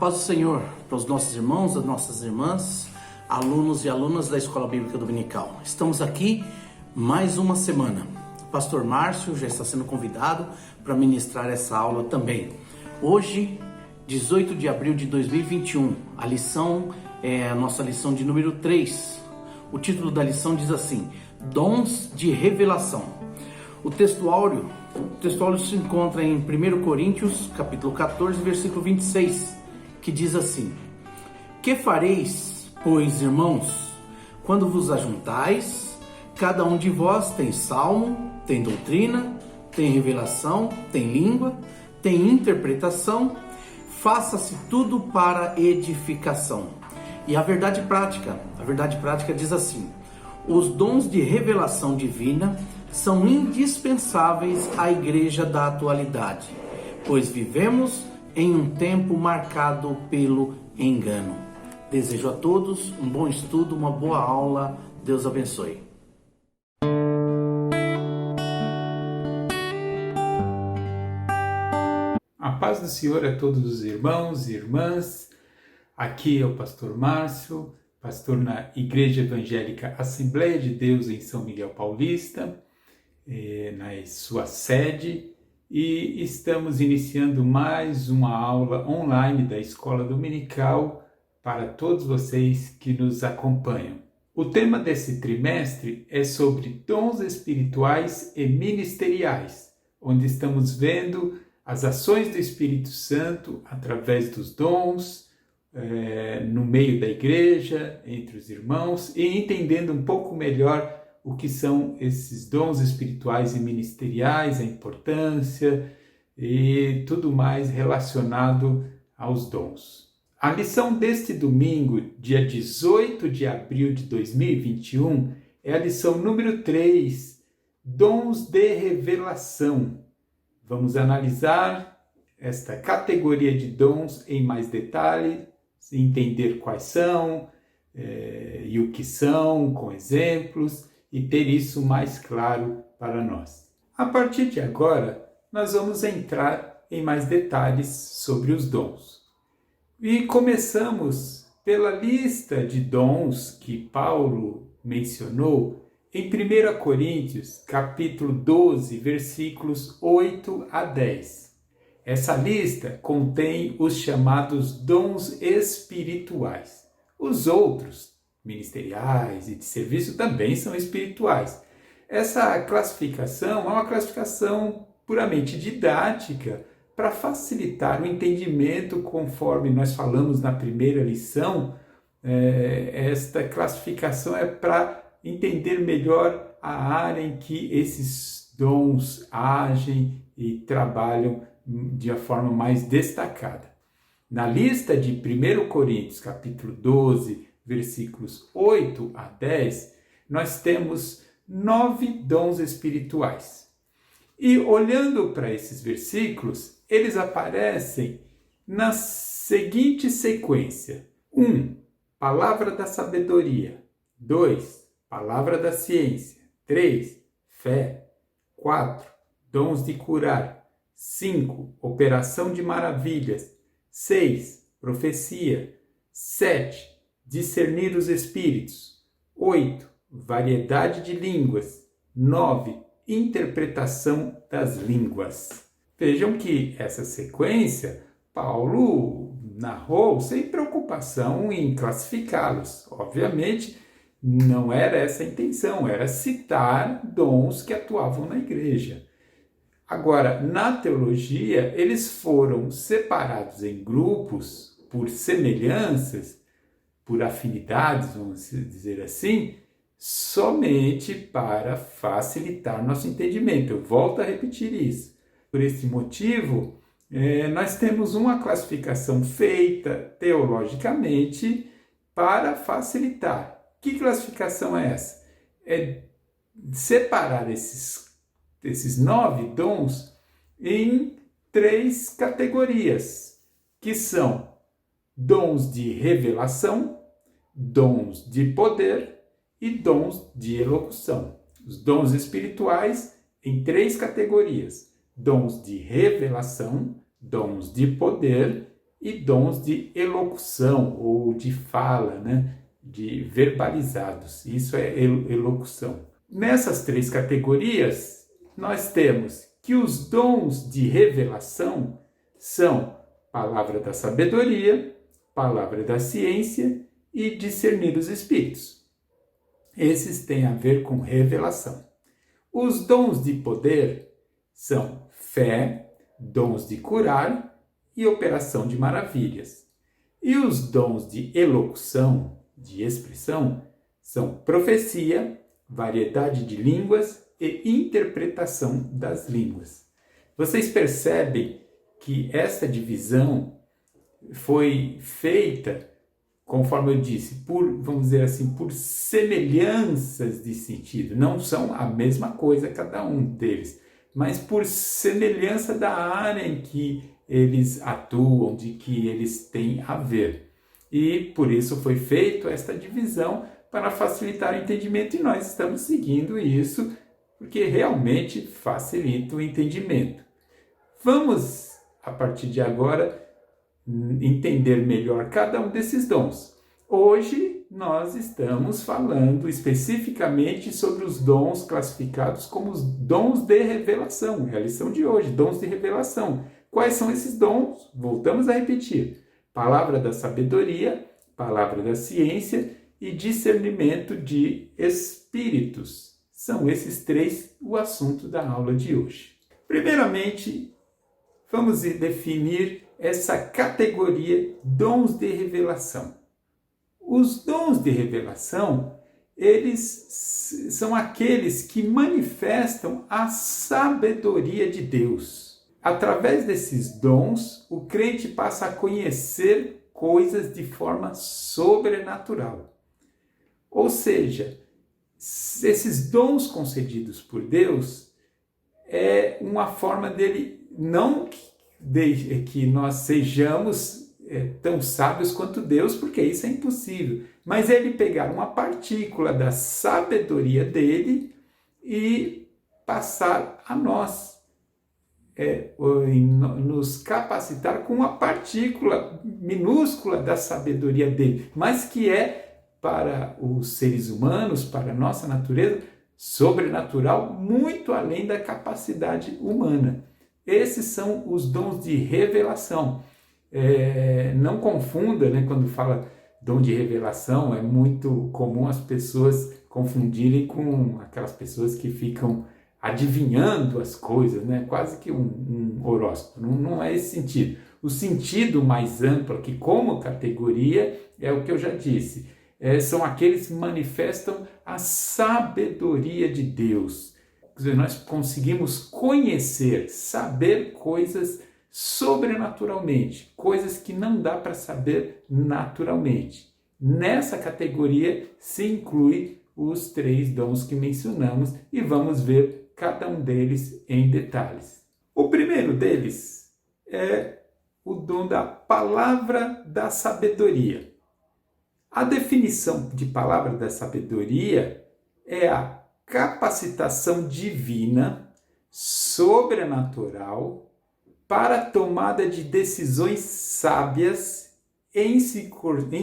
paz do Senhor para os nossos irmãos, as nossas irmãs, alunos e alunas da Escola Bíblica Dominical. Estamos aqui mais uma semana. O pastor Márcio já está sendo convidado para ministrar essa aula também. Hoje, 18 de abril de 2021, a lição é a nossa lição de número 3. O título da lição diz assim: Dons de Revelação. O textuário se encontra em 1 Coríntios, capítulo 14, versículo 26, que diz assim: Que fareis, pois, irmãos, quando vos ajuntais? Cada um de vós tem salmo, tem doutrina, tem revelação, tem língua, tem interpretação. Faça-se tudo para edificação. E a verdade prática diz assim: os dons de revelação divina são indispensáveis à igreja da atualidade, pois vivemos em um tempo marcado pelo engano. Desejo a todos um bom estudo, uma boa aula. Deus abençoe. A paz do Senhor a todos os irmãos e irmãs. Aqui é o pastor Márcio, pastor na Igreja Evangélica Assembleia de Deus em São Miguel Paulista, na sua sede, e estamos iniciando mais uma aula online da Escola Dominical para todos vocês que nos acompanham. O tema desse trimestre é sobre dons espirituais e ministeriais, onde estamos vendo as ações do Espírito Santo através dos dons, no meio da igreja, entre os irmãos, e entendendo um pouco melhor o que são esses dons espirituais e ministeriais, a importância e tudo mais relacionado aos dons. A lição deste domingo, dia 18 de abril de 2021, é a lição número 3, Dons de Revelação. Vamos analisar esta categoria de dons em mais detalhe, entender quais são e o que são, com exemplos, e ter isso mais claro para nós. A partir de agora, nós vamos entrar em mais detalhes sobre os dons. E começamos pela lista de dons que Paulo mencionou em 1 Coríntios, capítulo 12, versículos 8 a 10. Essa lista contém os chamados dons espirituais. Os outros, ministeriais e de serviço, também são espirituais. Essa classificação é uma classificação puramente didática para facilitar o entendimento, conforme nós falamos na primeira lição. Esta classificação é para entender melhor a área em que esses dons agem e trabalham de uma forma mais destacada. Na lista de 1 Coríntios, capítulo 12, versículos 8 a 10, nós temos 9 dons espirituais. E olhando para esses versículos, eles aparecem na seguinte sequência: 1. Palavra da sabedoria. 2. Palavra da ciência. 3. Fé. 4. Dons de curar. 5. Operação de maravilhas. 6. Profecia. 7. Discernir os espíritos. 8. Variedade de línguas. 9. Interpretação das línguas. Vejam que essa sequência Paulo narrou sem preocupação em classificá-los. Obviamente, não era essa a intenção, era citar dons que atuavam na igreja. Agora, na teologia, eles foram separados em grupos por semelhanças, por afinidades, vamos dizer assim, somente para facilitar nosso entendimento. Eu volto a repetir isso. Por esse motivo, nós temos uma classificação feita teologicamente para facilitar. Que classificação é essa? É separar esses 9 dons em 3 categorias, que são dons de revelação, dons de poder e dons de elocução. Os dons espirituais em 3 categorias: dons de revelação, dons de poder e dons de elocução ou de fala, né? De verbalizados. Isso é elocução. Nessas três categorias, nós temos que os dons de revelação são palavra da sabedoria, palavra da ciência e discernir os espíritos. Esses têm a ver com revelação. Os dons de poder são fé, dons de curar e operação de maravilhas. E os dons de elocução, de expressão, são profecia, variedade de línguas e interpretação das línguas. Vocês percebem que essa divisão foi feita, conforme eu disse, vamos dizer assim, por semelhanças de sentido. Não são a mesma coisa cada um deles, mas por semelhança da área em que eles atuam, de que eles têm a ver. E por isso foi feita esta divisão para facilitar o entendimento, e nós estamos seguindo isso porque realmente facilita o entendimento. Vamos, a partir de agora, entender melhor cada um desses dons. Hoje nós estamos falando especificamente sobre os dons classificados como os dons de revelação. É a lição de hoje, dons de revelação. Quais são esses dons? Voltamos a repetir. Palavra da sabedoria, palavra da ciência e discernimento de espíritos. São esses três o assunto da aula de hoje. Primeiramente, vamos definir essa categoria dons de revelação. Os dons de revelação, eles são aqueles que manifestam a sabedoria de Deus. Através desses dons, o crente passa a conhecer coisas de forma sobrenatural. Ou seja, esses dons concedidos por Deus é uma forma dele, não que nós sejamos tão sábios quanto Deus, porque isso é impossível, mas ele pegar uma partícula da sabedoria dele e passar a nós. Nos capacitar com uma partícula minúscula da sabedoria dele, mas que é para os seres humanos, para a nossa natureza, sobrenatural, muito além da capacidade humana. Esses são os dons de revelação. Não confunda, né, quando fala dom de revelação, é muito comum as pessoas confundirem com aquelas pessoas que ficam adivinhando as coisas, né? Quase que um horóscopo. Não é esse sentido. O sentido mais amplo aqui, como categoria, é o que eu já disse. São aqueles que manifestam a sabedoria de Deus. Quer dizer, nós conseguimos conhecer, saber coisas sobrenaturalmente, coisas que não dá para saber naturalmente. Nessa categoria se inclui os três dons que mencionamos e vamos ver cada um deles em detalhes. O primeiro deles é o dom da palavra da sabedoria. A definição de palavra da sabedoria é a capacitação divina, sobrenatural, para a tomada de decisões sábias em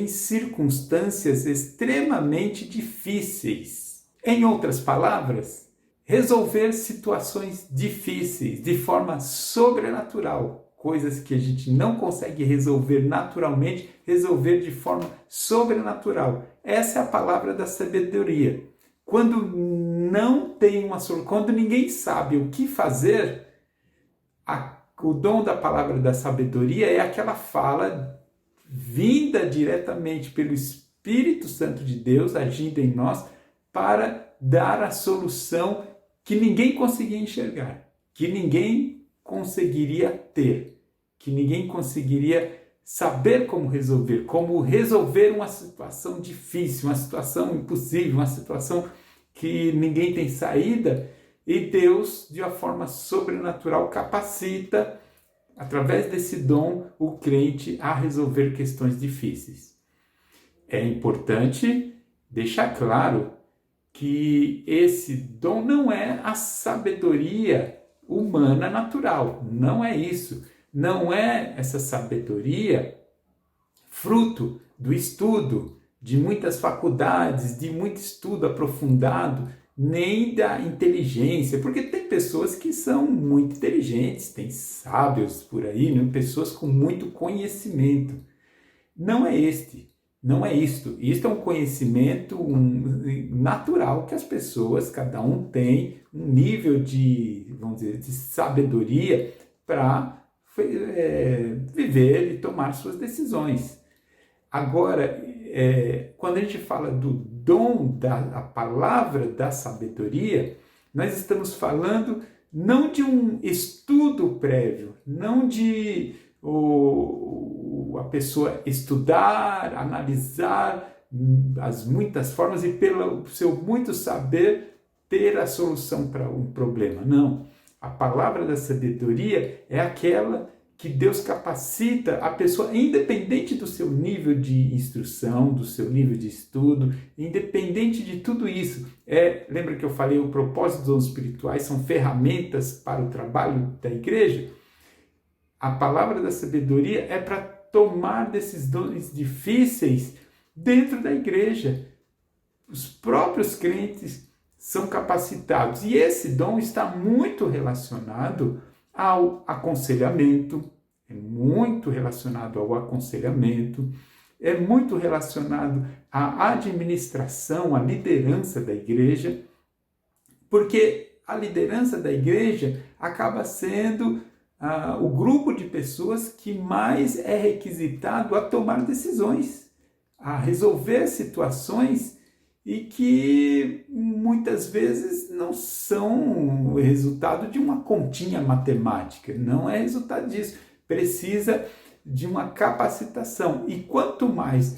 circunstâncias extremamente difíceis. Em outras palavras, resolver situações difíceis de forma sobrenatural, coisas que a gente não consegue resolver naturalmente, resolver de forma sobrenatural. Essa é a palavra da sabedoria. Quando não tem uma solução, quando ninguém sabe o que fazer, o dom da palavra da sabedoria é aquela fala vinda diretamente pelo Espírito Santo de Deus, agindo em nós, para dar a solução que ninguém conseguia enxergar, que ninguém conseguiria ter, que ninguém conseguiria saber como resolver uma situação difícil, uma situação impossível, uma situação que ninguém tem saída, e Deus, de uma forma sobrenatural, capacita, através desse dom, o crente a resolver questões difíceis. É importante deixar claro que esse dom não é a sabedoria humana natural, não é isso. não é essa sabedoria fruto do estudo, de muitas faculdades, de muito estudo aprofundado, nem da inteligência, porque tem pessoas que são muito inteligentes, tem sábios por aí, né? Pessoas com muito conhecimento. Não é não é isto. Isto é um conhecimento natural que as pessoas, cada um tem um nível de, vamos dizer, de sabedoria para viver e tomar suas decisões. Agora, quando a gente fala do dom da palavra da sabedoria, nós estamos falando não de um estudo prévio, não de a pessoa estudar, analisar as muitas formas e pelo seu muito saber ter a solução para um problema. Não. A palavra da sabedoria é aquela que Deus capacita a pessoa, independente do seu nível de instrução, do seu nível de estudo, independente de tudo isso. Lembra que eu falei, o propósito dos dons espirituais são ferramentas para o trabalho da igreja? A palavra da sabedoria é para tomar decisões difíceis dentro da igreja. Os próprios crentes são capacitados. E esse dom está muito relacionado ao aconselhamento, é muito relacionado ao aconselhamento, é muito relacionado à administração, à liderança da igreja, porque a liderança da igreja acaba sendo o grupo de pessoas que mais é requisitado a tomar decisões, a resolver situações e que muitas vezes não são o resultado de uma continha matemática, não é resultado disso, precisa de uma capacitação. E quanto mais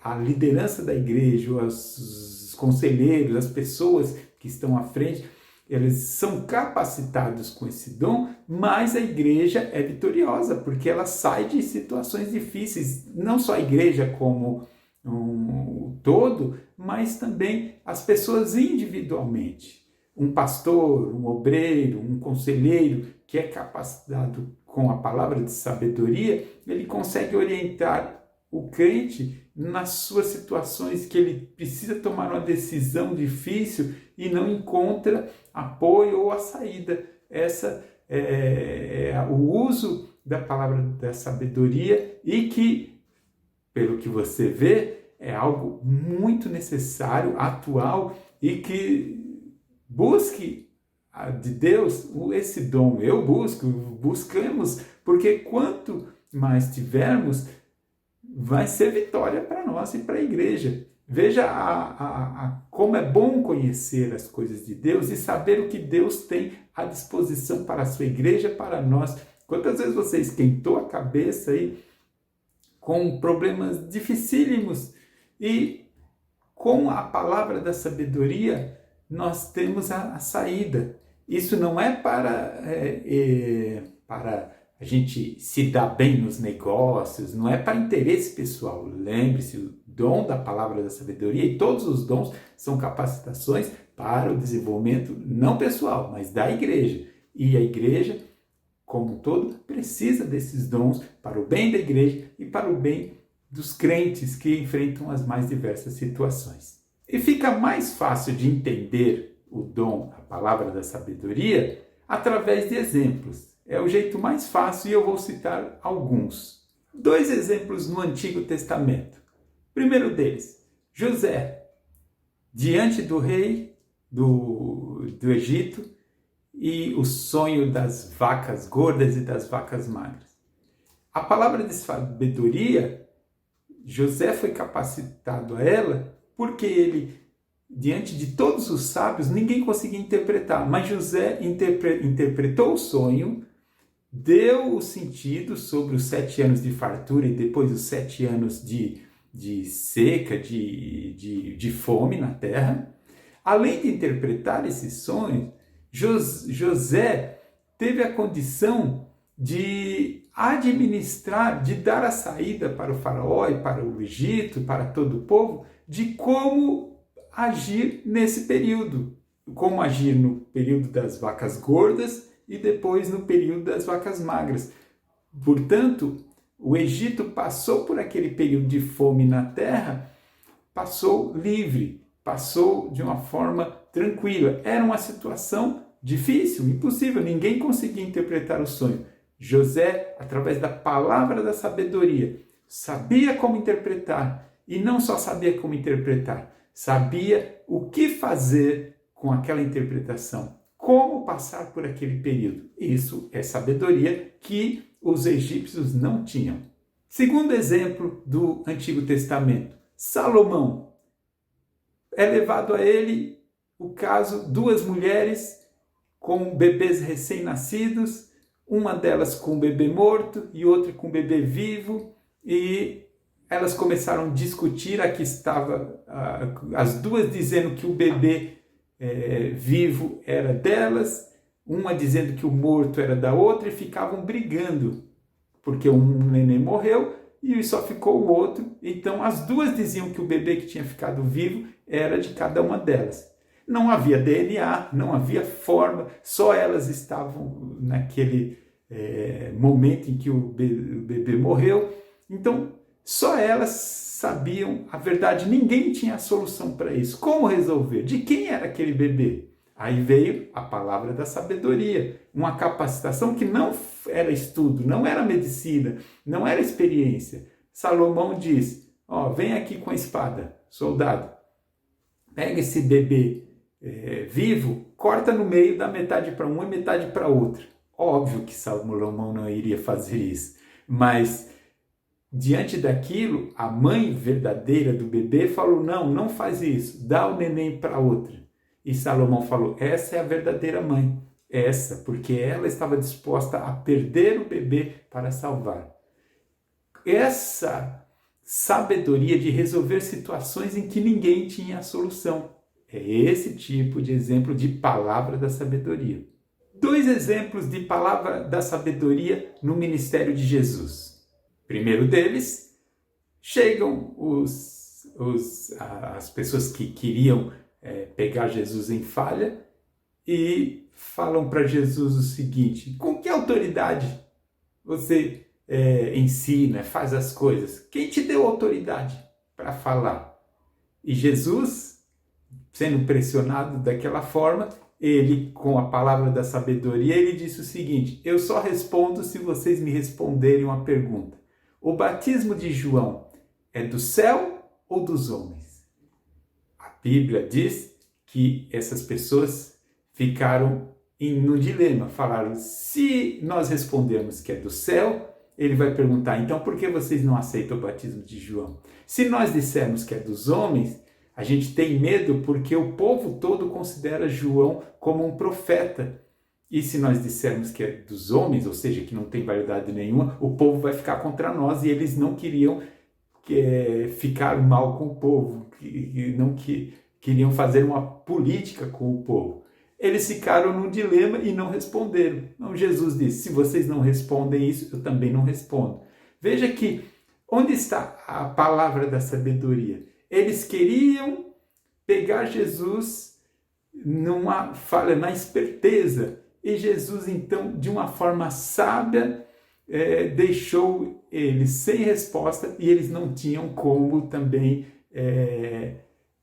a liderança da igreja, os conselheiros, as pessoas que estão à frente, eles são capacitados com esse dom, mais a igreja é vitoriosa, porque ela sai de situações difíceis, não só a igreja como um todo, mas também as pessoas individualmente. Um pastor, um obreiro, um conselheiro que é capacitado com a palavra de sabedoria, ele consegue orientar o crente nas suas situações que ele precisa tomar uma decisão difícil e não encontra apoio ou a saída. Essa é o uso da palavra da sabedoria e que, pelo que você vê, é algo muito necessário, atual e que busque de Deus esse dom. Eu buscamos, porque quanto mais tivermos, vai ser vitória para nós e para a igreja. Veja como é bom conhecer as coisas de Deus e saber o que Deus tem à disposição para a sua igreja, para nós. Quantas vezes você esquentou a cabeça aí com problemas dificílimos e com a palavra da sabedoria nós temos a saída. Isso não é para a gente se dar bem nos negócios, não é para interesse pessoal. Lembre-se, o dom da palavra da sabedoria e todos os dons são capacitações para o desenvolvimento não pessoal, mas da igreja. E a igreja, como um todo, precisa desses dons para o bem da igreja e para o bem dos crentes que enfrentam as mais diversas situações. E fica mais fácil de entender o dom, a palavra da sabedoria, através de exemplos. É o jeito mais fácil e eu vou citar alguns. 2 exemplos no Antigo Testamento. Primeiro deles, José, diante do rei do Egito e o sonho das vacas gordas e das vacas magras. A palavra de sabedoria, José foi capacitado a ela porque ele, diante de todos os sábios, ninguém conseguia interpretar, mas José interpretou o sonho, deu o sentido sobre os 7 anos de fartura e depois os 7 anos de seca, de fome na terra. Além de interpretar esses sonhos, José teve a condição de administrar, de dar a saída para o faraó e para o Egito, para todo o povo, de como agir nesse período. Como agir no período das vacas gordas e depois no período das vacas magras. Portanto, o Egito passou por aquele período de fome na terra, passou livre, passou de uma forma tranquila. Era uma situação difícil, impossível, ninguém conseguia interpretar o sonho. José, através da palavra da sabedoria, sabia como interpretar, e não só sabia como interpretar, sabia o que fazer com aquela interpretação, como passar por aquele período. Isso é sabedoria que os egípcios não tinham. Segundo exemplo do Antigo Testamento, Salomão. É levado a ele o caso, duas mulheres com bebês recém-nascidos, uma delas com um bebê morto e outra com um bebê vivo, e elas começaram a discutir. Aqui estava as duas dizendo que o bebê vivo era delas, uma dizendo que o morto era da outra, e ficavam brigando, porque um neném morreu e só ficou o outro. Então as duas diziam que o bebê que tinha ficado vivo era de cada uma delas. Não havia DNA, não havia forma, só elas estavam naquele momento em que o bebê morreu. Então só elas sabiam a verdade, ninguém tinha a solução para isso. Como resolver? De quem era aquele bebê? Aí veio a palavra da sabedoria, uma capacitação que não era estudo, não era medicina, não era experiência. Salomão diz, vem aqui com a espada, soldado, pega esse bebê vivo, corta no meio, dá metade para uma e metade para outra. Óbvio que Salomão não iria fazer isso, mas diante daquilo, a mãe verdadeira do bebê falou, não faz isso, dá o neném para outra. E Salomão falou, essa é a verdadeira mãe, essa, porque ela estava disposta a perder o bebê para salvar. Essa sabedoria de resolver situações em que ninguém tinha a solução. É esse tipo de exemplo de palavra da sabedoria. 2 exemplos de palavra da sabedoria no ministério de Jesus. Primeiro deles, chegam as pessoas que queriam pegar Jesus em falha e falam para Jesus o seguinte, com que autoridade você ensina, faz as coisas? Quem te deu autoridade para falar? E Jesus, sendo pressionado daquela forma, ele, com a palavra da sabedoria, ele disse o seguinte, eu só respondo se vocês me responderem uma pergunta. O batismo de João é do céu ou dos homens? A Bíblia diz que essas pessoas ficaram no dilema, falaram, se nós respondermos que é do céu, ele vai perguntar, então por que vocês não aceitam o batismo de João? Se nós dissermos que é dos homens, a gente tem medo porque o povo todo considera João como um profeta. E se nós dissermos que é dos homens, ou seja, que não tem validade nenhuma, o povo vai ficar contra nós e eles não queriam ficar mal com o povo, queriam fazer uma política com o povo. Eles ficaram num dilema e não responderam. Então Jesus disse, se vocês não respondem isso, eu também não respondo. Veja que, onde está a palavra da sabedoria? Eles queriam pegar Jesus numa falha, na esperteza. E Jesus, então, de uma forma sábia, deixou eles sem resposta e eles não tinham como também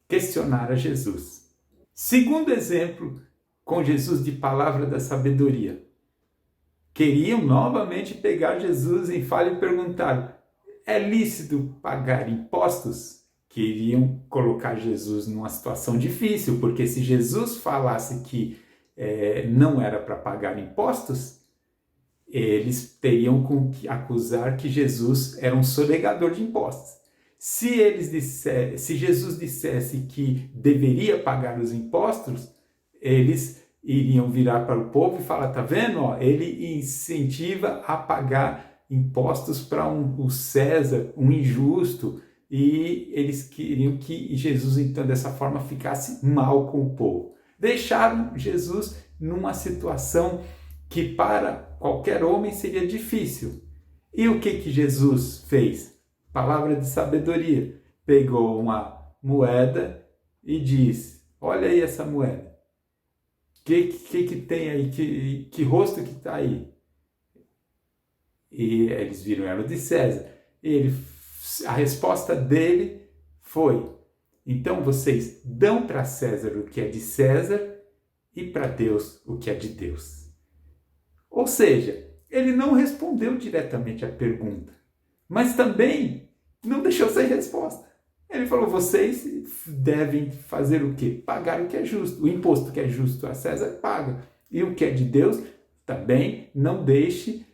questionar a Jesus. Segundo exemplo, com Jesus de palavra da sabedoria. Queriam novamente pegar Jesus em falha e perguntaram, é lícito pagar impostos? Queriam colocar Jesus numa situação difícil, porque se Jesus falasse que não era para pagar impostos, eles teriam que acusar que Jesus era um sonegador de impostos. Se Jesus dissesse que deveria pagar os impostos, eles iriam virar para o povo e falar, tá vendo? Ele incentiva a pagar impostos para o César, um injusto, e eles queriam que Jesus, então, dessa forma, ficasse mal com o povo. Deixaram Jesus numa situação que para qualquer homem seria difícil. E o que Jesus fez? Palavra de sabedoria. Pegou uma moeda e disse, olha aí essa moeda. que tem aí? Que rosto que está aí? E eles viram, era o de César. A resposta dele foi: então vocês dão para César o que é de César e para Deus o que é de Deus. Ou seja, ele não respondeu diretamente à pergunta, mas também não deixou sem resposta. Ele falou: vocês devem fazer o quê? Pagar o que é justo. O imposto que é justo a César paga. E o que é de Deus também não deixe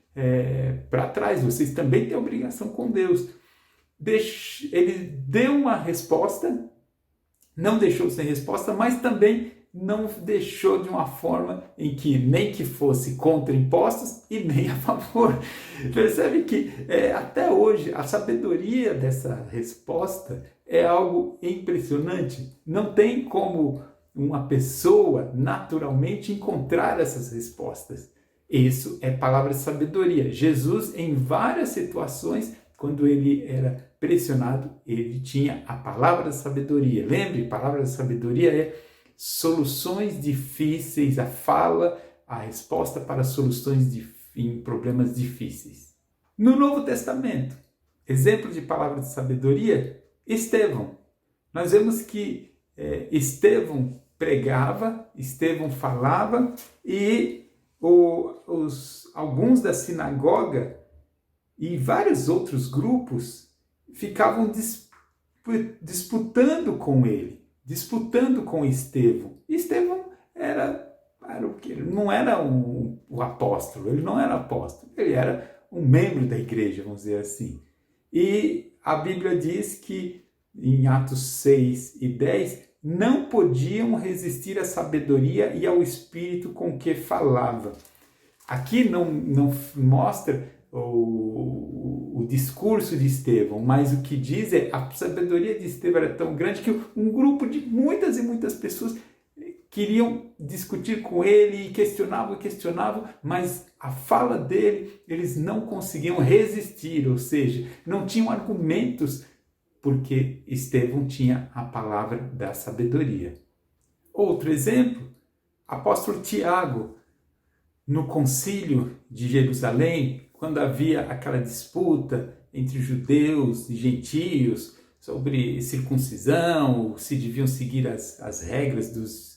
para trás. Vocês também têm obrigação com Deus. Ele deu uma resposta, não deixou sem resposta, mas também não deixou de uma forma em que nem que fosse contra impostos e nem a favor. Percebe que até hoje a sabedoria dessa resposta é algo impressionante. Não tem como uma pessoa naturalmente encontrar essas respostas. Isso é palavra de sabedoria. Jesus, em várias situações, quando ele era pressionado, ele tinha a palavra de sabedoria. Lembre, palavra de sabedoria é soluções difíceis, a fala, a resposta para soluções em problemas difíceis. No Novo Testamento, exemplo de palavra de sabedoria, Estevão. Nós vemos que Estevão pregava, Estevão falava e alguns da sinagoga e vários outros grupos ficavam disputando com ele, disputando com Estevão. Estevão era o quê? Ele não era o apóstolo, ele não era apóstolo, ele era um membro da igreja, vamos dizer assim. E a Bíblia diz que em Atos 6 e 10, não podiam resistir à sabedoria e ao espírito com que falava. Aqui não mostra o discurso de Estevão, mas o que diz é a sabedoria de Estevão era tão grande que um grupo de muitas e muitas pessoas queriam discutir com ele e questionavam, mas a fala dele eles não conseguiam resistir, ou seja, não tinham argumentos porque Estevão tinha a palavra da sabedoria. Outro exemplo, apóstolo Tiago, no concílio de Jerusalém, quando havia aquela disputa entre judeus e gentios sobre circuncisão, se deviam seguir as regras dos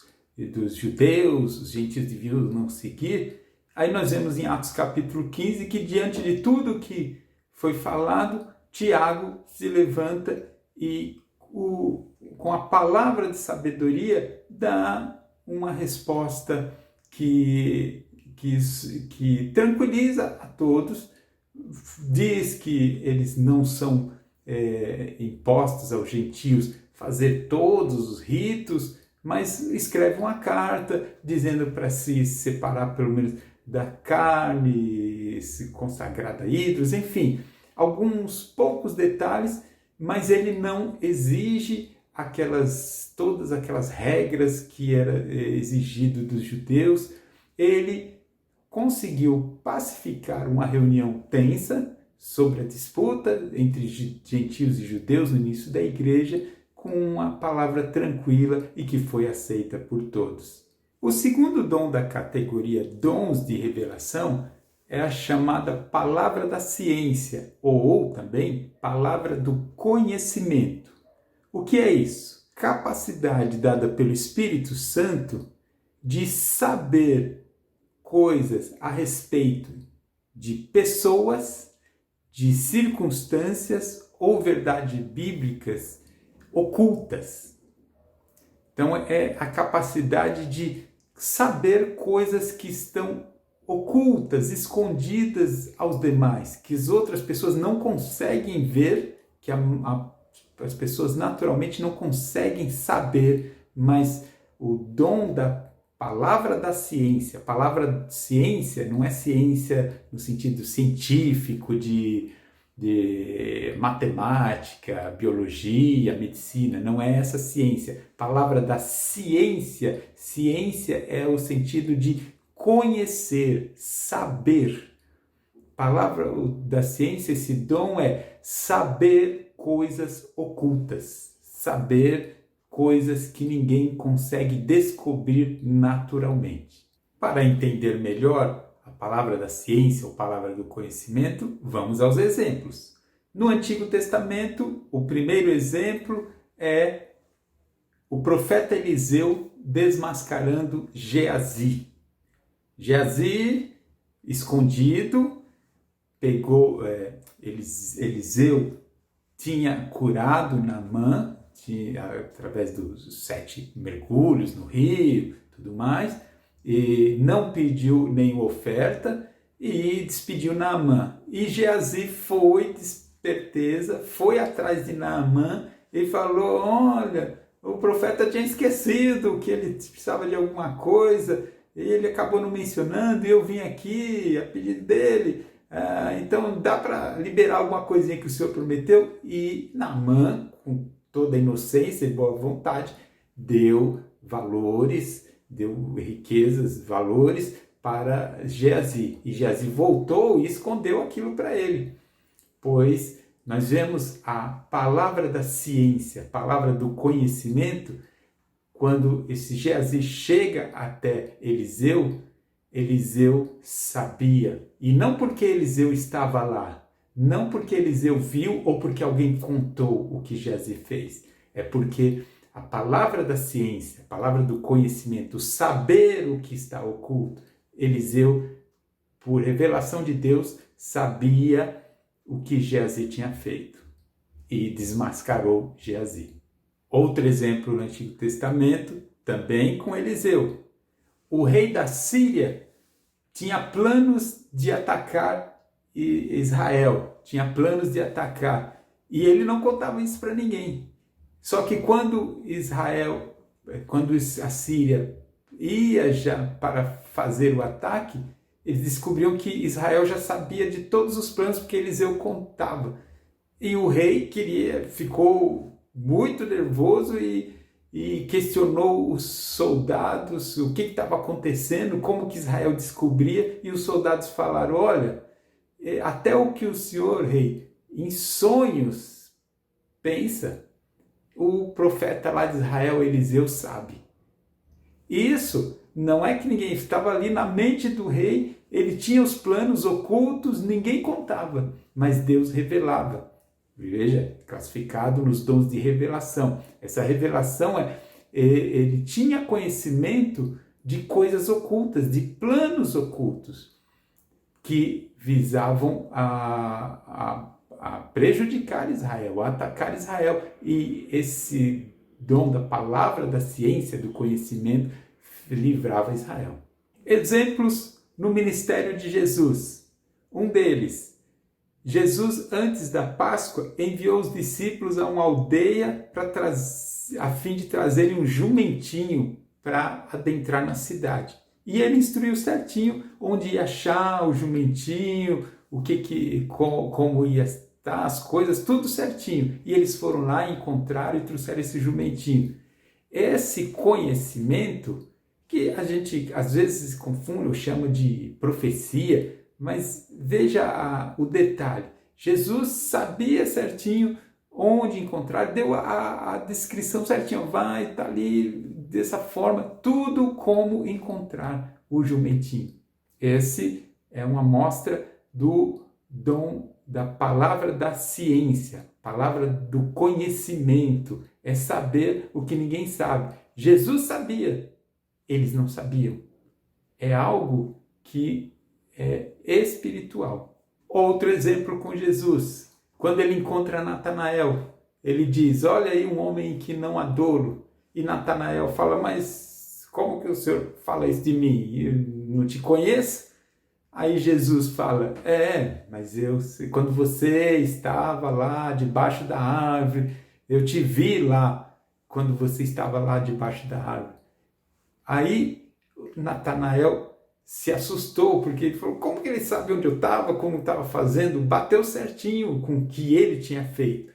judeus, os gentios deviam não seguir. Aí nós vemos em Atos capítulo 15 que diante de tudo que foi falado, Tiago se levanta e com a palavra de sabedoria dá uma resposta que tranquiliza a todos, diz que eles não são impostos aos gentios fazer todos os ritos, mas escreve uma carta dizendo para se separar pelo menos da carne, se consagrar a ídolos, enfim, alguns poucos detalhes, mas ele não exige todas aquelas regras que era exigido dos judeus. Ele conseguiu pacificar uma reunião tensa sobre a disputa entre gentios e judeus no início da igreja com uma palavra tranquila e que foi aceita por todos. O segundo dom da categoria dons de revelação é a chamada palavra da ciência, ou também palavra do conhecimento. O que é isso? Capacidade dada pelo Espírito Santo de saber coisas a respeito de pessoas, de circunstâncias ou verdades bíblicas ocultas. Então é a capacidade de saber coisas que estão ocultas, escondidas aos demais, que as outras pessoas não conseguem ver, que as pessoas naturalmente não conseguem saber, mas o dom da palavra da ciência, a palavra ciência não é ciência no sentido científico de matemática, biologia, medicina, não é essa ciência. Palavra da ciência, ciência é o sentido de conhecer, saber. Palavra da ciência, esse dom é saber coisas ocultas, saber coisas que ninguém consegue descobrir naturalmente. Para entender melhor a palavra da ciência ou palavra do conhecimento, vamos aos exemplos. No Antigo Testamento, o primeiro exemplo é o profeta Eliseu desmascarando Geazi. Geazi, escondido, Eliseu tinha curado Naamã através dos 7 mergulhos no rio, tudo mais, e não pediu nenhuma oferta e despediu Naamã. E Geazi foi de esperteza, foi atrás de Naamã e falou: olha, o profeta tinha esquecido que ele precisava de alguma coisa, ele acabou não mencionando e eu vim aqui a pedido dele. Então dá para liberar alguma coisinha que o Senhor prometeu? E Naamã, com toda a inocência e boa vontade, deu valores, deu riquezas, valores para Geazi. E Geazi voltou e escondeu aquilo para ele. Pois nós vemos a palavra da ciência, a palavra do conhecimento, quando esse Geazi chega até Eliseu, Eliseu sabia. E não porque Eliseu estava lá, não porque Eliseu viu ou porque alguém contou o que Geazi fez. É porque a palavra da ciência, a palavra do conhecimento, saber o que está oculto, Eliseu, por revelação de Deus, sabia o que Geazi tinha feito e desmascarou Geazi. Outro exemplo no Antigo Testamento, também com Eliseu. O rei da Síria tinha planos de atacar Israel, tinha planos de atacar, e ele não contava isso para ninguém. Só que quando a Síria ia já para fazer o ataque, eles descobriam que Israel já sabia de todos os planos porque Eliseu contava. E o rei ficou muito nervoso e questionou os soldados o que estava acontecendo, como que Israel descobria, e os soldados falaram: olha, até o que o senhor, rei, em sonhos pensa, o profeta lá de Israel, Eliseu, sabe. Isso não é que ninguém estava ali na mente do rei, ele tinha os planos ocultos, ninguém contava, mas Deus revelava. Veja, classificado nos dons de revelação. Essa revelação ele tinha conhecimento de coisas ocultas, de planos ocultos, que visavam a prejudicar Israel, a atacar Israel. E esse dom da palavra, da ciência, do conhecimento, livrava Israel. Exemplos no ministério de Jesus. Um deles, Jesus, antes da Páscoa, enviou os discípulos a uma aldeia a fim de trazerem um jumentinho para adentrar na cidade. E ele instruiu certinho onde ia achar o jumentinho, como ia estar, as coisas, tudo certinho. E eles foram lá, encontraram e trouxeram esse jumentinho. Esse conhecimento, que a gente às vezes confunde ou chama de profecia, mas veja o detalhe. Jesus sabia certinho onde encontrar, deu a descrição certinha. Vai, está ali, dessa forma, tudo como encontrar o jumentinho. Esse é uma amostra do dom da palavra da ciência, palavra do conhecimento. É saber o que ninguém sabe. Jesus sabia, eles não sabiam. É algo que é espiritual. Outro exemplo com Jesus. Quando ele encontra Natanael, ele diz: olha aí um homem que não há dolo. E Natanael fala: mas como que o senhor fala isso de mim? Eu não te conheço? Aí Jesus fala: mas quando você estava lá debaixo da árvore, eu te vi lá quando você estava lá debaixo da árvore. Aí Natanael se assustou, porque ele falou: como que ele sabe onde eu estava, como estava fazendo? Bateu certinho com o que ele tinha feito.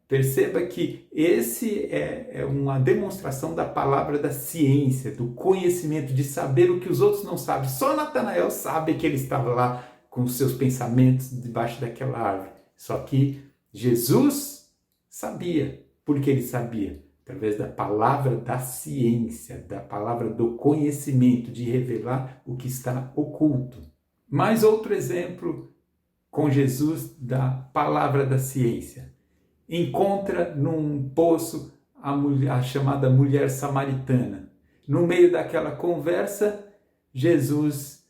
Perceba que esse é uma demonstração da palavra da ciência, do conhecimento, de saber o que os outros não sabem. Só Natanael sabe que ele estava lá com os seus pensamentos debaixo daquela árvore. Só que Jesus sabia. Por que ele sabia? através da palavra da ciência, da palavra do conhecimento, de revelar o que está oculto. Mais outro exemplo com Jesus da palavra da ciência. Encontra num poço a chamada mulher samaritana. No meio daquela conversa, Jesus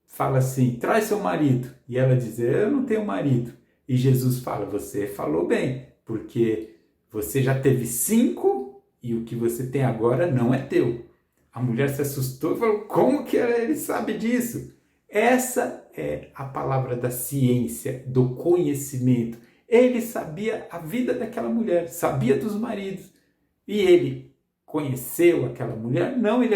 fala assim, traz seu marido. E ela diz, eu não tenho marido. E Jesus fala, você falou bem, porque você já teve 5 e o que você tem agora não é teu. A mulher se assustou e falou, como que ele sabe disso? Essa é a palavra da ciência, do conhecimento. Ele sabia a vida daquela mulher, sabia dos maridos. E ele conheceu aquela mulher? Não, ele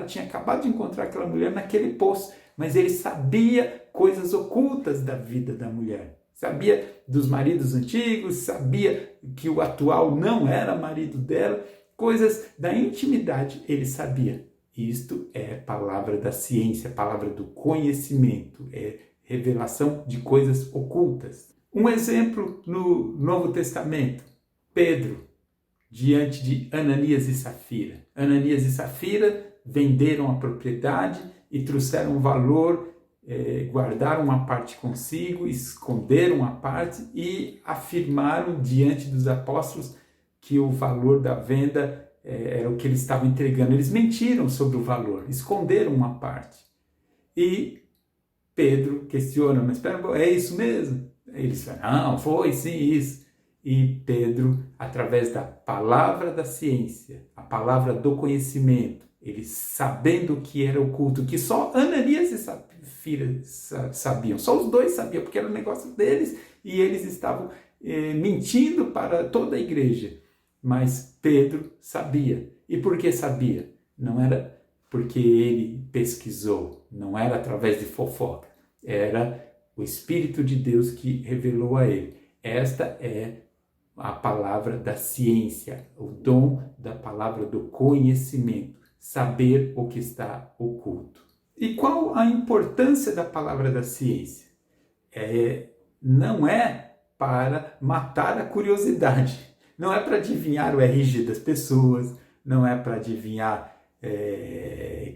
tinha acabado de encontrar aquela mulher naquele poço. Mas ele sabia coisas ocultas da vida da mulher. Sabia dos maridos antigos, sabia que o atual não era marido dela. Coisas da intimidade ele sabia. Isto é palavra da ciência, palavra do conhecimento, é revelação de coisas ocultas. Um exemplo no Novo Testamento, Pedro, diante de Ananias e Safira. Ananias e Safira venderam a propriedade e trouxeram valor, guardaram uma parte consigo, esconderam a parte e afirmaram diante dos apóstolos que o valor da venda era o que eles estavam entregando. Eles mentiram sobre o valor, esconderam uma parte. E Pedro questiona, mas espera, é isso mesmo? Eles falam, não, foi sim isso. E Pedro, através da palavra da ciência, a palavra do conhecimento, eles sabendo o que era oculto, que só Ananias e Safira sabiam, só os dois sabiam, porque era o negócio deles, e eles estavam mentindo para toda a igreja. Mas Pedro sabia. E por que sabia? Não era porque ele pesquisou, não era através de fofoca, era o Espírito de Deus que revelou a ele. Esta é a palavra da ciência, o dom da palavra do conhecimento, saber o que está oculto. E qual a importância da palavra da ciência? Não é para matar a curiosidade, não é para adivinhar o RG das pessoas, não é para adivinhar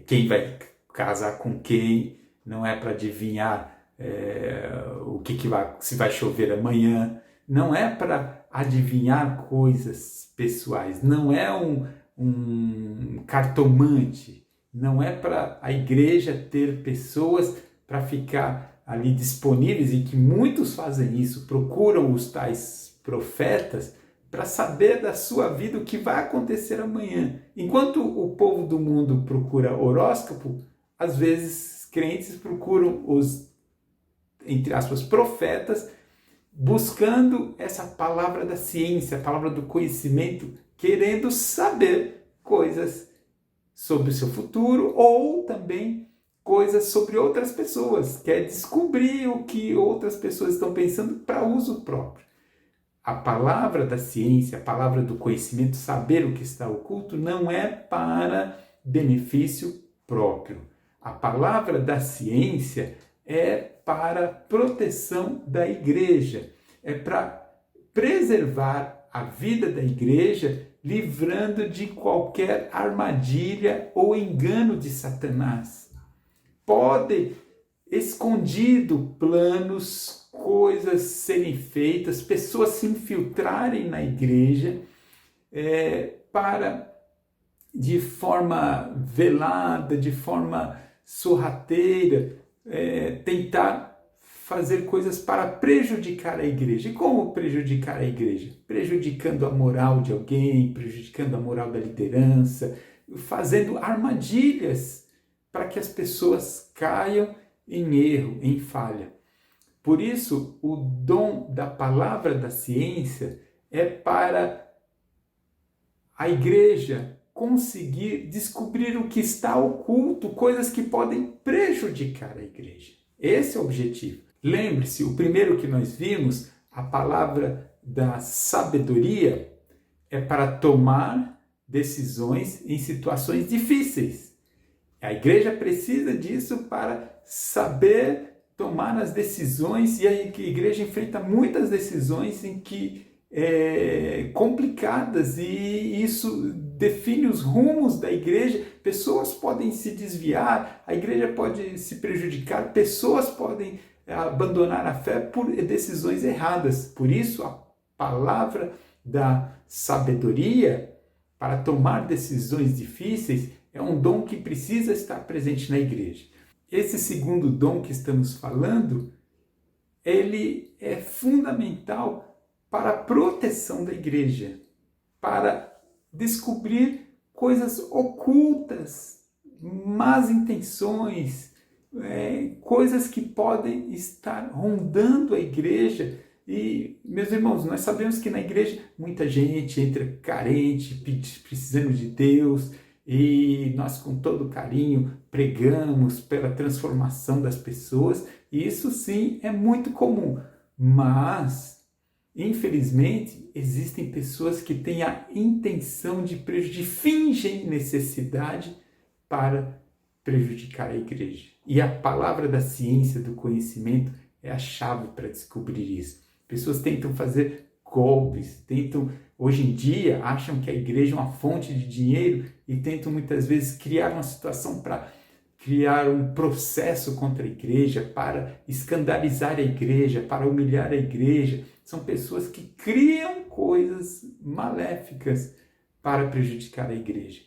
quem vai casar com quem, não é para adivinhar se vai chover amanhã, não é para adivinhar coisas pessoais, não é um cartomante, não é para a igreja ter pessoas para ficar ali disponíveis, e que muitos fazem isso, procuram os tais profetas para saber da sua vida o que vai acontecer amanhã. Enquanto o povo do mundo procura horóscopo, às vezes crentes procuram os, entre aspas, profetas, buscando essa palavra da ciência, a palavra do conhecimento, querendo saber coisas sobre o seu futuro ou também coisas sobre outras pessoas, quer descobrir o que outras pessoas estão pensando para uso próprio. A palavra da ciência, a palavra do conhecimento, saber o que está oculto, não é para benefício próprio. A palavra da ciência é para proteção da igreja, é para preservar a vida da igreja, livrando de qualquer armadilha ou engano de Satanás. Pode, escondido, planos, coisas serem feitas, pessoas se infiltrarem na igreja para, de forma velada, de forma sorrateira, tentar fazer coisas para prejudicar a igreja. E como prejudicar a igreja? Prejudicando a moral de alguém, prejudicando a moral da liderança, fazendo armadilhas para que as pessoas caiam em erro, em falha. Por isso, o dom da palavra da ciência é para a igreja conseguir descobrir o que está oculto, coisas que podem prejudicar a igreja. Esse é o objetivo. Lembre-se, o primeiro que nós vimos, a palavra da sabedoria, é para tomar decisões em situações difíceis. A igreja precisa disso para saber tomar as decisões, e a igreja enfrenta muitas decisões em que complicadas, e isso define os rumos da igreja. Pessoas podem se desviar, a igreja pode se prejudicar, pessoas podem abandonar a fé por decisões erradas. Por isso, a palavra da sabedoria para tomar decisões difíceis é um dom que precisa estar presente na igreja. Esse segundo dom que estamos falando, ele é fundamental para a proteção da igreja, para descobrir coisas ocultas, más intenções, coisas que podem estar rondando a igreja. E, meus irmãos, nós sabemos que na igreja muita gente entra carente, precisando de Deus, e nós com todo carinho pregamos pela transformação das pessoas, e isso sim é muito comum. Mas, infelizmente, existem pessoas que têm a intenção de fingem necessidade para prejudicar a igreja. E a palavra da ciência, do conhecimento, é a chave para descobrir isso. Pessoas tentam fazer golpes, hoje em dia, acham que a igreja é uma fonte de dinheiro e tentam muitas vezes criar uma situação para criar um processo contra a igreja, para escandalizar a igreja, para humilhar a igreja. São pessoas que criam coisas maléficas para prejudicar a igreja.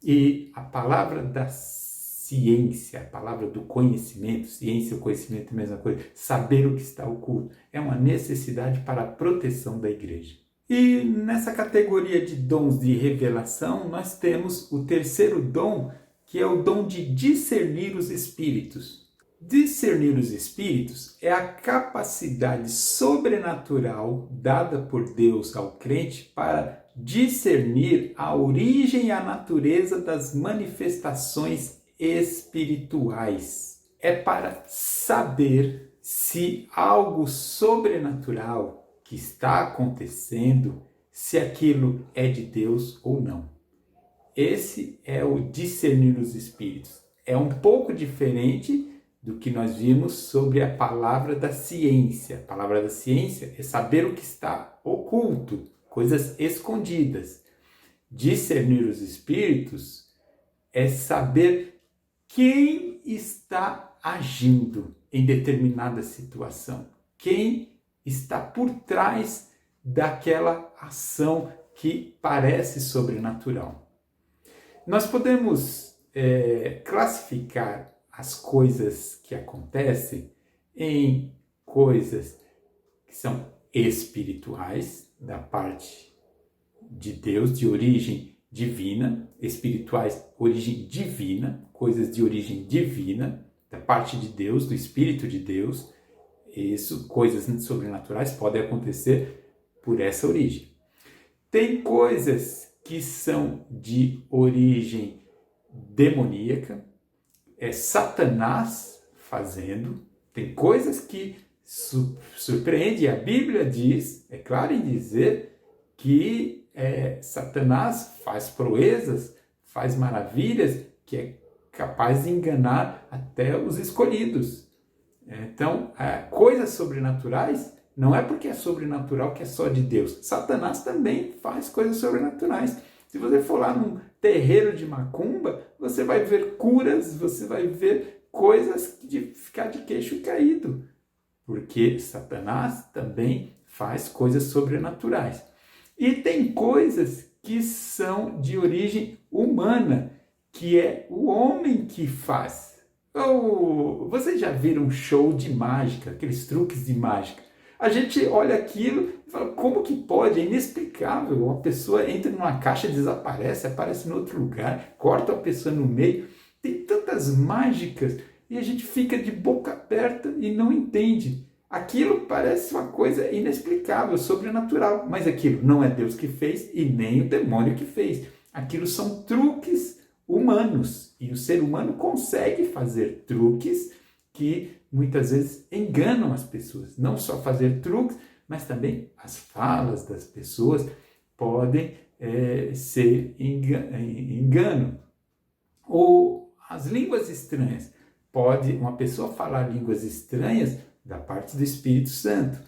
E a palavra da ciência, a palavra do conhecimento, ciência e conhecimento é a mesma coisa, saber o que está oculto, é uma necessidade para a proteção da igreja. E nessa categoria de dons de revelação, nós temos o terceiro dom, que é o dom de discernir os espíritos. Discernir os espíritos é a capacidade sobrenatural dada por Deus ao crente para discernir a origem e a natureza das manifestações espirituais. É para saber se algo sobrenatural que está acontecendo, se aquilo é de Deus ou não. Esse é o discernir os espíritos. É um pouco diferente do que nós vimos sobre a palavra da ciência. A palavra da ciência é saber o que está oculto, coisas escondidas. Discernir os espíritos é saber quem está agindo em determinada situação, quem está por trás daquela ação que parece sobrenatural. Nós podemos classificar as coisas que acontecem em coisas que são espirituais, da parte de Deus, de origem divina, espirituais, origem divina, coisas de origem divina, da parte de Deus, do Espírito de Deus. Isso, coisas sobrenaturais podem acontecer por essa origem. Tem coisas que são de origem demoníaca, é Satanás fazendo. Tem coisas que surpreendem. A Bíblia diz, é claro em dizer, que Satanás faz proezas, faz maravilhas, que é capaz de enganar até os escolhidos. Então, coisas sobrenaturais, não é porque é sobrenatural que é só de Deus. Satanás também faz coisas sobrenaturais. Se você for lá num terreiro de macumba, você vai ver curas, você vai ver coisas de ficar de queixo caído. Porque Satanás também faz coisas sobrenaturais. E tem coisas que são de origem humana, que é o homem que faz. Vocês já viram um show de mágica, aqueles truques de mágica? A gente olha aquilo e fala, como que pode? É inexplicável. Uma pessoa entra numa caixa, desaparece, aparece em outro lugar, corta a pessoa no meio. Tem tantas mágicas e a gente fica de boca aberta e não entende. Aquilo parece uma coisa inexplicável, sobrenatural, mas aquilo não é Deus que fez e nem o demônio que fez. Aquilo são truques humanos e o ser humano consegue fazer truques que muitas vezes enganam as pessoas. Não só fazer truques, mas também as falas das pessoas podem ser engano. Ou as línguas estranhas. Pode uma pessoa falar línguas estranhas da parte do Espírito Santo.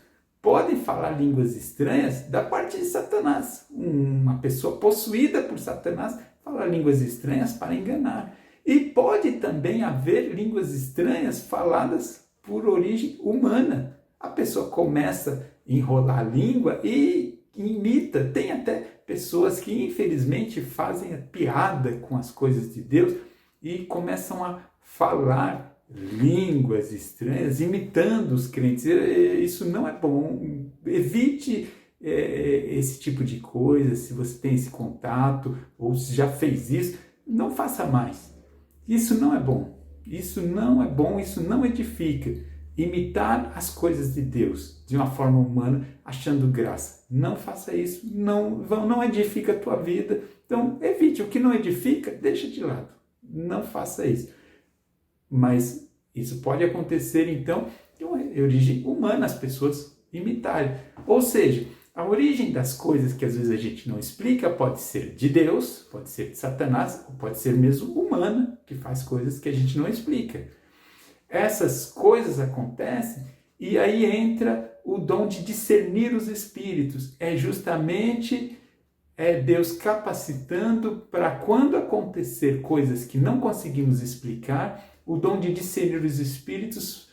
podem falar línguas estranhas da parte de Satanás. Uma pessoa possuída por Satanás fala línguas estranhas para enganar. E pode também haver línguas estranhas faladas por origem humana. A pessoa começa a enrolar a língua e imita. Tem até pessoas que infelizmente fazem a piada com as coisas de Deus e começam a falar línguas estranhas, imitando os crentes. Isso não é bom. Evite esse tipo de coisa. Se você tem esse contato ou se já fez isso, não faça mais. Isso não é bom. Isso não é bom, isso não edifica. Imitar as coisas de Deus de uma forma humana, achando graça. Não faça isso, não edifica a tua vida. Então, evite. O que não edifica, deixa de lado. Não faça isso. Mas isso pode acontecer, então, de uma origem humana, as pessoas imitarem. Ou seja, a origem das coisas que às vezes a gente não explica pode ser de Deus, pode ser de Satanás, ou pode ser mesmo humana, que faz coisas que a gente não explica. Essas coisas acontecem e aí entra o dom de discernir os espíritos. É justamente Deus capacitando para quando acontecer coisas que não conseguimos explicar, o dom de discernir os espíritos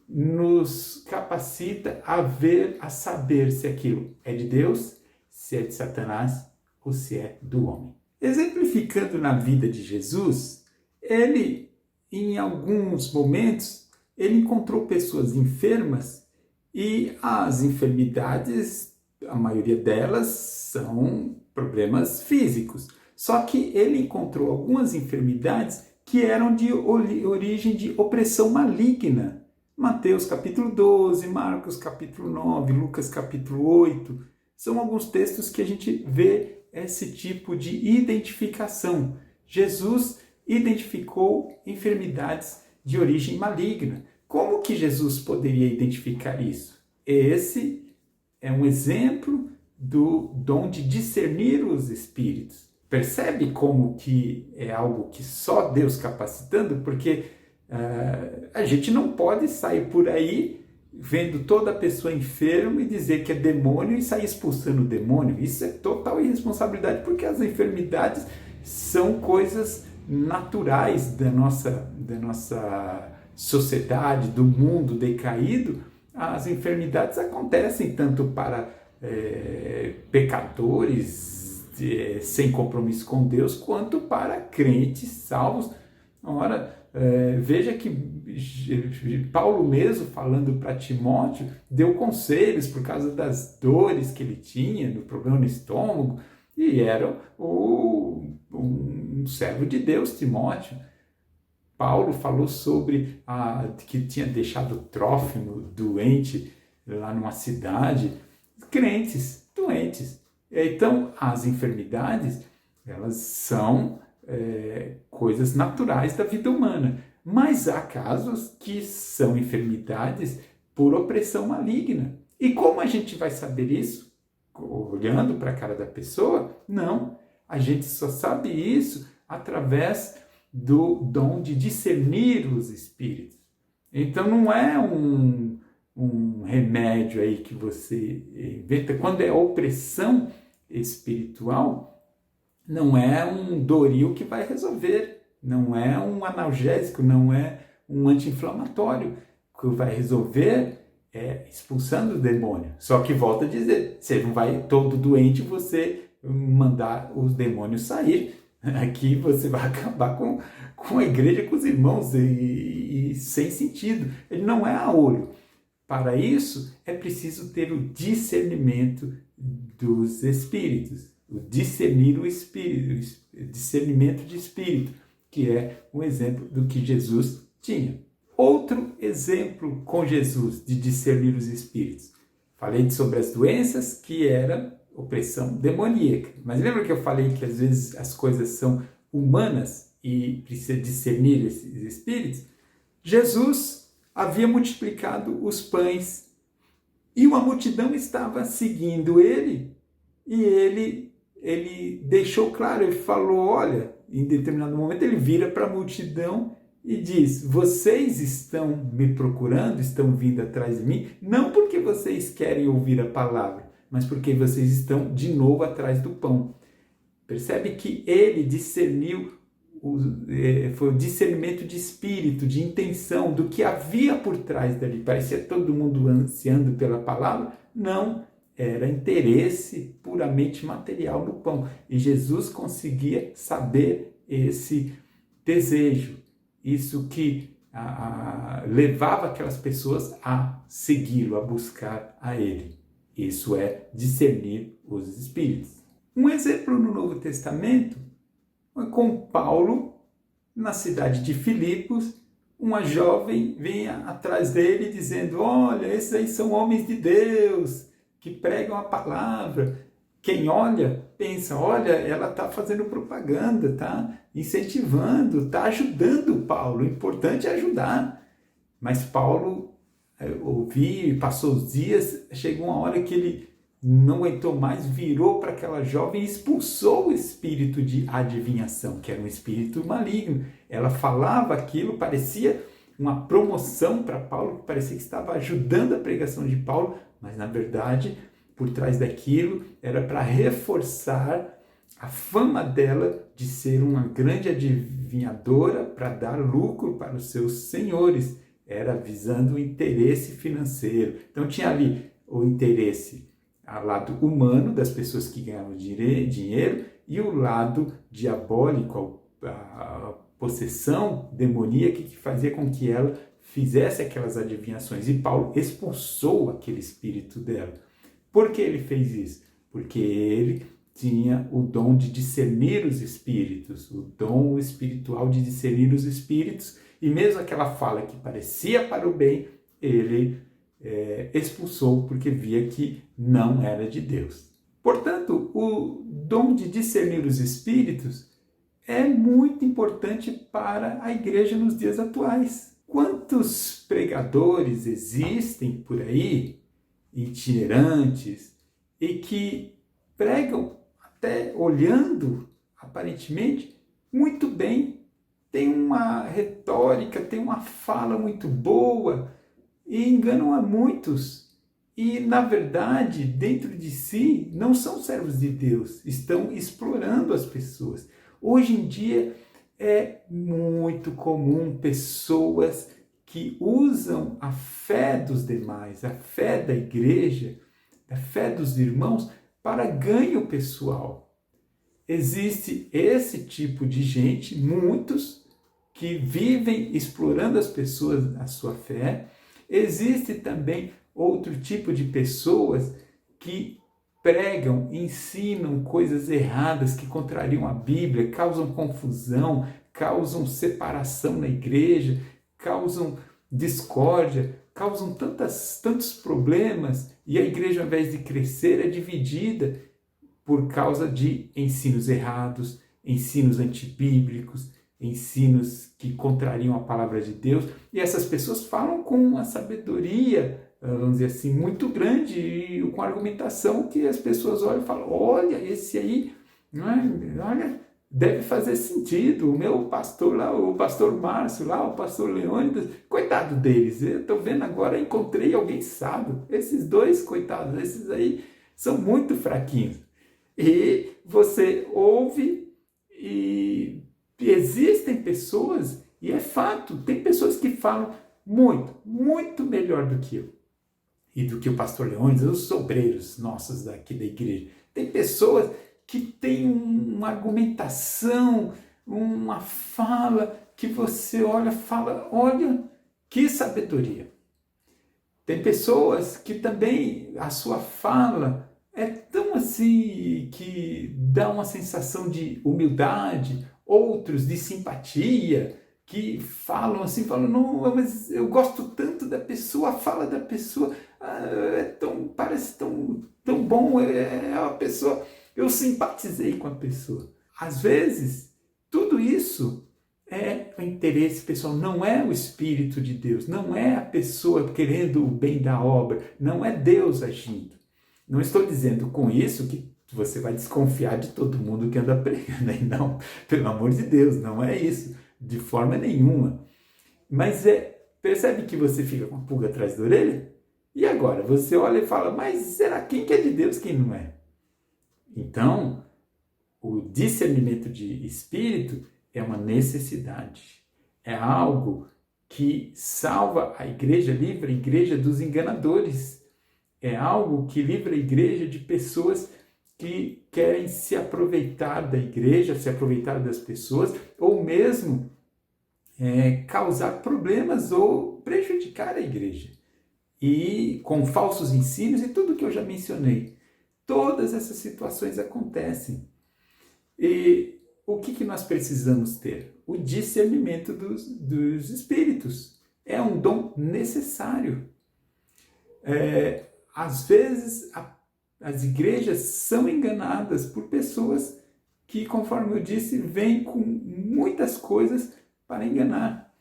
nos capacita a ver, a saber se aquilo é de Deus, se é de Satanás ou se é do homem. Exemplificando na vida de Jesus, ele, em alguns momentos, ele encontrou pessoas enfermas e as enfermidades, a maioria delas, são problemas físicos. Só que ele encontrou algumas enfermidades que eram de origem de opressão maligna. Mateus capítulo 12, Marcos capítulo 9, Lucas capítulo 8. São alguns textos que a gente vê esse tipo de identificação. Jesus identificou enfermidades de origem maligna. Como que Jesus poderia identificar isso? Esse é um exemplo do dom de discernir os espíritos. Percebe como que é algo que só Deus capacitando? Porque a gente não pode sair por aí vendo toda pessoa enferma e dizer que é demônio e sair expulsando o demônio. Isso é total irresponsabilidade, porque as enfermidades são coisas naturais da nossa sociedade, do mundo decaído. As enfermidades acontecem tanto para pecadores sem compromisso com Deus, quanto para crentes salvos. Ora, veja que Paulo mesmo, falando para Timóteo, deu conselhos por causa das dores que ele tinha, do problema no estômago, e era um servo de Deus, Timóteo. Paulo falou sobre que tinha deixado Trófimo doente lá numa cidade, crentes doentes. Então, as enfermidades, elas são coisas naturais da vida humana, mas há casos que são enfermidades por opressão maligna. E como a gente vai saber isso? Olhando para a cara da pessoa? Não, a gente só sabe isso através do dom de discernir os espíritos. Então não é um remédio aí que você inventa. Quando é opressão espiritual, não é um Doril que vai resolver, não é um analgésico, não é um anti-inflamatório. O que vai resolver é expulsando o demônio. Só que volta a dizer, você não vai todo doente você mandar os demônios sair. Aqui você vai acabar com a igreja, com os irmãos, e sem sentido. Ele não é a olho. Para isso, é preciso ter o discernimento dos espíritos. O discernir o espírito, o discernimento de espírito, que é um exemplo do que Jesus tinha. Outro exemplo com Jesus de discernir os espíritos. Falei sobre as doenças, que era opressão demoníaca. Mas lembra que eu falei que às vezes as coisas são humanas e precisa discernir esses espíritos? Jesus havia multiplicado os pães e uma multidão estava seguindo ele, e ele deixou claro, ele falou, olha, em determinado momento ele vira para a multidão e diz: vocês estão me procurando, estão vindo atrás de mim, não porque vocês querem ouvir a palavra, mas porque vocês estão de novo atrás do pão. Percebe que ele discerniu, foi o discernimento de espírito, de intenção, do que havia por trás dali. Parecia todo mundo ansiando pela palavra? Não, era interesse puramente material no pão. E Jesus conseguia saber esse desejo, isso que levava aquelas pessoas a segui-lo, a buscar a ele. Isso é discernir os espíritos. Um exemplo no Novo Testamento é com Paulo, na cidade de Filipos. Uma jovem vem atrás dele dizendo: olha, esses aí são homens de Deus, que pregam a palavra. Quem olha, pensa: olha, ela está fazendo propaganda, está incentivando, está ajudando Paulo. O importante é ajudar. Mas Paulo ouviu, passou os dias, chegou uma hora que ele não aguentou mais, virou para aquela jovem e expulsou o espírito de adivinhação, que era um espírito maligno. Ela falava aquilo, parecia uma promoção para Paulo, parecia que estava ajudando a pregação de Paulo, mas na verdade, por trás daquilo, era para reforçar a fama dela de ser uma grande adivinhadora para dar lucro para os seus senhores. Era visando o interesse financeiro. Então tinha ali o interesse ao lado humano das pessoas que ganhavam dinheiro e o lado diabólico, a possessão demoníaca que fazia com que ela fizesse aquelas adivinhações. E Paulo expulsou aquele espírito dela. Por que ele fez isso? Porque ele tinha o dom de discernir os espíritos, o dom espiritual de discernir os espíritos, e mesmo aquela fala que parecia para o bem, ele expulsou porque via que não era de Deus. Portanto, o dom de discernir os espíritos é muito importante para a igreja nos dias atuais. Quantos pregadores existem por aí, itinerantes, e que pregam até olhando, aparentemente, muito bem, tem uma retórica, tem uma fala muito boa, e enganam a muitos. E, na verdade, dentro de si, não são servos de Deus, estão explorando as pessoas. Hoje em dia, é muito comum pessoas que usam a fé dos demais, a fé da igreja, a fé dos irmãos, para ganho pessoal. Existe esse tipo de gente, muitos, que vivem explorando as pessoas, a sua fé. Existe também outro tipo de pessoas que pregam, ensinam coisas erradas que contrariam a Bíblia, causam confusão, causam separação na igreja, causam discórdia, causam tantos problemas, e a igreja, ao invés de crescer, é dividida por causa de ensinos errados, ensinos antibíblicos, ensinos que contrariam a palavra de Deus, e essas pessoas falam com uma sabedoria, vamos dizer assim, muito grande, e com argumentação que as pessoas olham e falam: olha, esse aí, olha, deve fazer sentido. O meu pastor lá, o pastor Márcio lá, o pastor Leônidas, coitado deles, eu estou vendo agora, encontrei alguém sábio. Esses dois, coitados, esses aí são muito fraquinhos. E você ouve e existem pessoas, e é fato, tem pessoas que falam muito melhor do que eu. E do que o pastor Leônidas, os obreiros nossos daqui da igreja. Tem pessoas que têm uma argumentação, uma fala, que você olha e fala: olha, que sabedoria. Tem pessoas que também a sua fala é tão assim que dá uma sensação de humildade, outros de simpatia, que falam assim, não, mas eu gosto tanto da pessoa, a fala da pessoa parece tão bom, é a pessoa, eu simpatizei com a pessoa. Às vezes, tudo isso é o interesse pessoal, não é o Espírito de Deus, não é a pessoa querendo o bem da obra, não é Deus agindo. Não estou dizendo com isso que você vai desconfiar de todo mundo que anda pregando, não, pelo amor de Deus, não é isso, de forma nenhuma. Mas percebe que você fica com a pulga atrás da orelha? E agora? Você olha e fala, mas será quem que é de Deus, quem não é? Então, o discernimento de espírito é uma necessidade. É algo que salva a igreja, livra a igreja dos enganadores. É algo que livra a igreja de pessoas que querem se aproveitar da igreja, se aproveitar das pessoas, ou mesmo causar problemas ou prejudicar a igreja. E com falsos ensinos e tudo que eu já mencionei. Todas essas situações acontecem. E o que nós precisamos ter? O discernimento dos espíritos. É um dom necessário. Às vezes, as igrejas são enganadas por pessoas que, conforme eu disse, vêm com muitas coisas para enganar.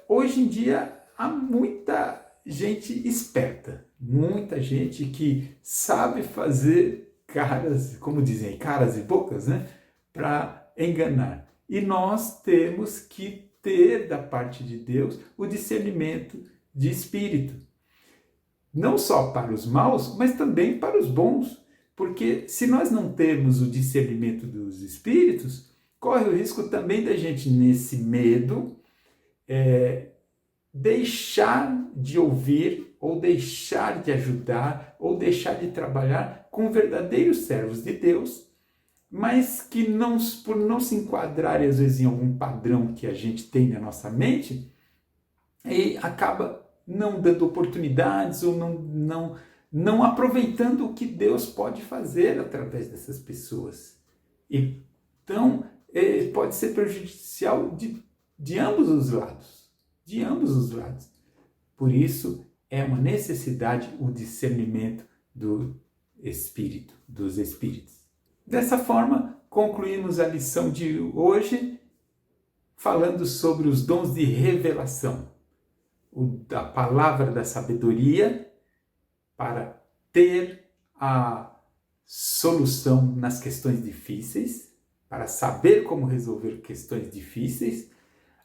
Hoje em dia, há muita gente esperta, muita gente que sabe fazer caras, como dizem, caras e bocas, né, para enganar. E nós temos que ter da parte de Deus o discernimento de espírito. Não só para os maus, mas também para os bons. Porque se nós não temos o discernimento dos espíritos, corre o risco também da gente, nesse medo, deixar de ouvir, ou deixar de ajudar, ou deixar de trabalhar com verdadeiros servos de Deus, mas que por não se enquadrarem às vezes em algum padrão que a gente tem na nossa mente, e acaba não dando oportunidades ou não aproveitando o que Deus pode fazer através dessas pessoas. Então, pode ser prejudicial de ambos os lados. De ambos os lados. Por isso, é uma necessidade o discernimento dos espíritos. Dessa forma, concluímos a lição de hoje falando sobre os dons de revelação. A palavra da sabedoria para ter a solução nas questões difíceis, para saber como resolver questões difíceis.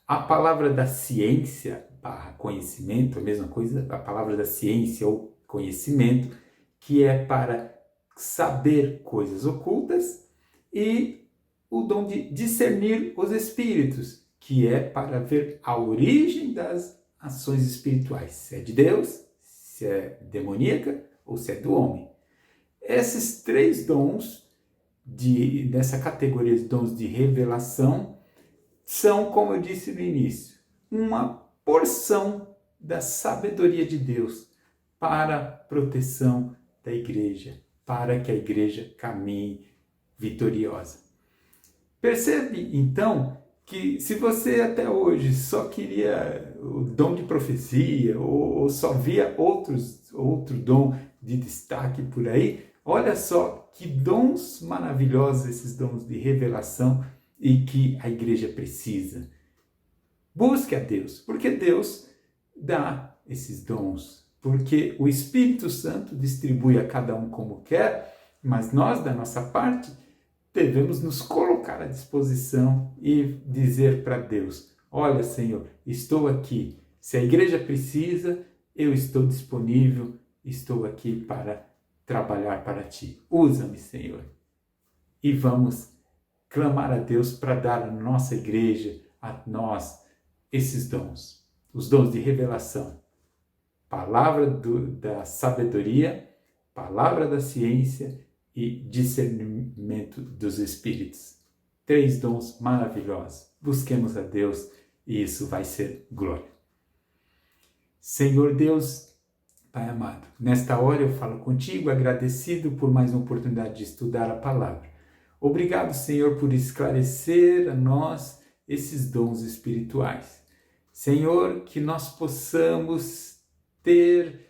A palavra da ciência / conhecimento, a mesma coisa, a palavra da ciência ou conhecimento, que é para saber coisas ocultas, e o dom de discernir os espíritos, que é para ver a origem das ações espirituais, se é de Deus, se é demoníaca ou se é do homem. Esses 3 dons, dessa categoria de dons de revelação, são, como eu disse no início, uma porção da sabedoria de Deus para a proteção da igreja, para que a igreja caminhe vitoriosa. Percebe, então, que se você até hoje só queria o dom de profecia ou só via outro dom de destaque por aí, olha só que dons maravilhosos esses dons de revelação e que a igreja precisa. Busque a Deus, porque Deus dá esses dons, porque o Espírito Santo distribui a cada um como quer, mas nós, da nossa parte, devemos nos colocar à disposição e dizer para Deus, olha, Senhor, estou aqui. Se a igreja precisa, eu estou disponível, estou aqui para trabalhar para Ti. Usa-me, Senhor. E vamos clamar a Deus para dar à nossa igreja, a nós, esses dons. Os dons de revelação. Palavra da sabedoria, palavra da ciência e discernimento dos espíritos. 3 dons maravilhosos. Busquemos a Deus e isso vai ser glória. Senhor Deus, Pai amado, nesta hora eu falo contigo, agradecido por mais uma oportunidade de estudar a palavra. Obrigado, Senhor, por esclarecer a nós esses dons espirituais. Senhor, que nós possamos ter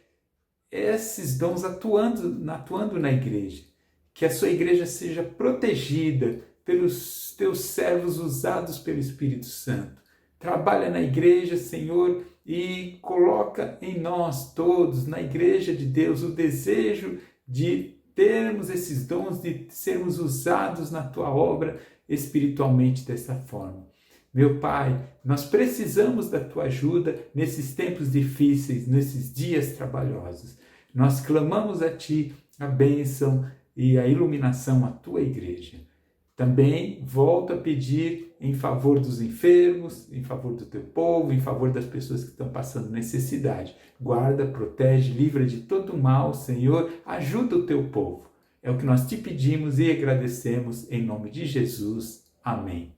esses dons atuando na igreja. Que a sua igreja seja protegida pelos teus servos usados pelo Espírito Santo. Trabalha na igreja, Senhor, e coloca em nós todos, na igreja de Deus, o desejo de termos esses dons, de sermos usados na tua obra espiritualmente dessa forma. Meu Pai, nós precisamos da Tua ajuda nesses tempos difíceis, nesses dias trabalhosos. Nós clamamos a Ti a bênção e a iluminação à Tua igreja. Também volto a pedir em favor dos enfermos, em favor do Teu povo, em favor das pessoas que estão passando necessidade. Guarda, protege, livra de todo mal, Senhor, ajuda o Teu povo. É o que nós te pedimos e agradecemos em nome de Jesus. Amém.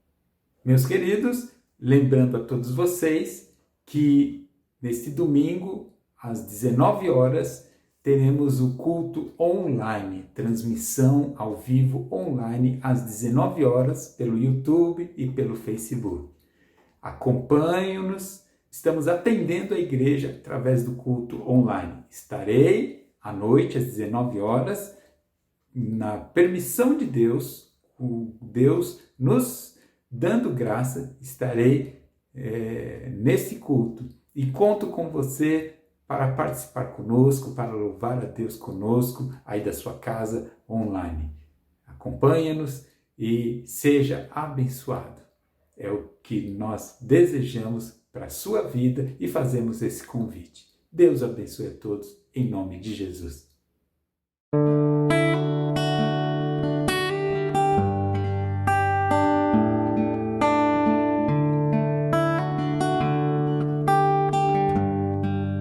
Meus queridos, lembrando a todos vocês que neste domingo, às 19 horas, teremos o culto online, transmissão ao vivo online às 19 horas pelo YouTube e pelo Facebook. Acompanhe-nos, estamos atendendo a igreja através do culto online. Estarei à noite às 19 horas, na permissão de Deus, o Deus nos dando graça, estarei nesse culto e conto com você para participar conosco, para louvar a Deus conosco, aí da sua casa online. Acompanha-nos e seja abençoado. É o que nós desejamos para a sua vida e fazemos esse convite. Deus abençoe a todos, em nome de Jesus.